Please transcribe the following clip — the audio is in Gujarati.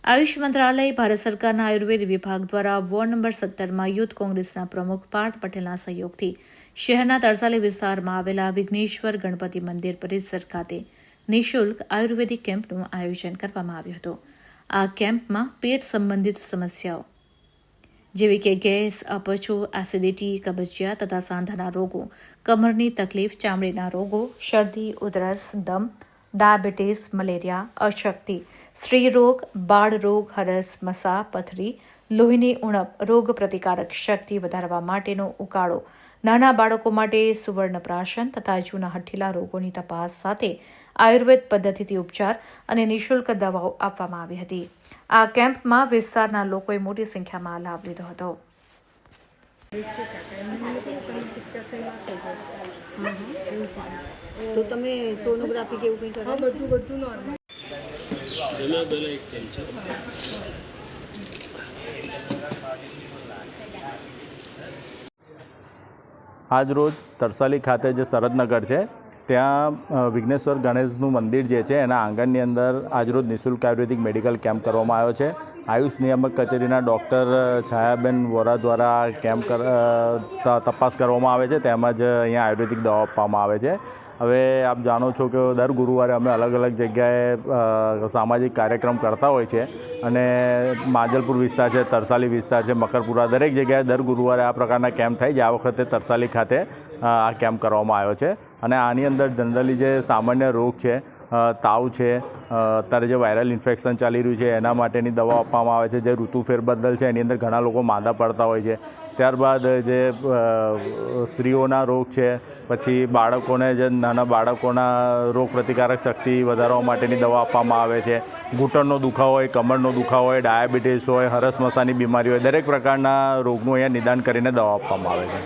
આયુષ મંત્રાલય ભારત સરકારના આયુર્વેદ વિભાગ દ્વારા વોર્ડ નંબર 17માં યુથ કોંગ્રેસના પ્રમુખ પાર્થ પટેલના સહયોગથી શહેરના તરસાલી વિસ્તારમાં આવેલા વિઘ્નેશ્વર ગણપતિ મંદિર પરિસર ખાતે નિઃશુલ્ક આયુર્વેદિક કેમ્પનું આયોજન કરવામાં આવ્યું હતું. આ કેમ્પમાં પેટ સંબંધિત સમસ્યાઓ જેવી કે ગેસ, અપચો, એસિડિટી, કબજિયાત તથા સાંધાના રોગો, કમરની તકલીફ, ચામડીના રોગો, શરદી, ઉધરસ, દમ, ડાયાબિટીસ, મલેરિયા, અશક્તિ, સ્ત્રી રોગ, બાળ રોગ, હરસ, મસા, પથરી, લોહીની ઉણપ, રોગ પ્રતિકારક શક્તિ વધારવા માટેનો ઉકાળો, નાના બાળકો માટે સુવર્ણપ્રાશન તથા જૂના હઠ્ઠીલા રોગોની તપાસ સાથે આયુર્વેદ પદ્ધતિથી ઉપચાર અને નિઃશુલ્ક દવાઓ આપવામાં આવી હતી. આ કેમ્પમાં વિસ્તારના લોકોએ મોટી સંખ્યામાં લાભ લીધો હતો. તો તમે સોનોગ્રાફી કે એવું કંઈ કરો? બધું નોર્મલ. આજ રોજ તરસાલી ખાતે જે શરદનગર છે ત્યાં વિઘ્નેશ્વર ગણેશનું મંદિર જે છે એના આંગણની અંદર આજરોજ નિઃશુલ્ક આયુર્વેદિક મેડિકલ કેમ્પ કરવામાં આવ્યો છે. આયુષ નિયામક કચેરીના ડૉક્ટર છાયાબેન વોરા દ્વારા કેમ્પ તપાસ કરવામાં આવે છે, તેમજ અહીંયા આયુર્વેદિક દવા આપવામાં આવે છે. હવે આપ જાણો છો કે દર ગુરુવારે અમે અલગ અલગ જગ્યાએ સામાજિક કાર્યક્રમ કરતા હોય છે અને માજલપુર વિસ્તાર છે, તરસાલી વિસ્તાર છે, મકરપુરા, દરેક જગ્યાએ દર ગુરુવારે આ પ્રકારના કેમ્પ થાય છે. આ વખતે તરસાલી ખાતે આ કેમ્પ કરવામાં આવ્યો છે અને આની અંદર જનરલી જે સામાન્ય રોગ છે, તાવ છે, અત્યારે જે વાયરલ ઇન્ફેક્શન ચાલી રહ્યું છે એના માટેની દવા આપવામાં આવે છે. જે ઋતુ ફેરબદલ છે એની અંદર ઘણા લોકો માંદા પડતા હોય છે. ત્યારબાદ જે સ્ત્રીઓના રોગ છે, પછી બાળકોને જે નાના બાળકોના રોગ પ્રતિકારક શક્તિ વધારવા માટેની દવા આપવામાં આવે છે. ઘૂંટણનો દુખાવો હોય, કમરનો દુખાવો હોય, ડાયાબિટીસ હોય, હરસ મસાની બીમારી હોય, દરેક પ્રકારના રોગનું અહીંયા નિદાન કરીને દવા આપવામાં આવે છે.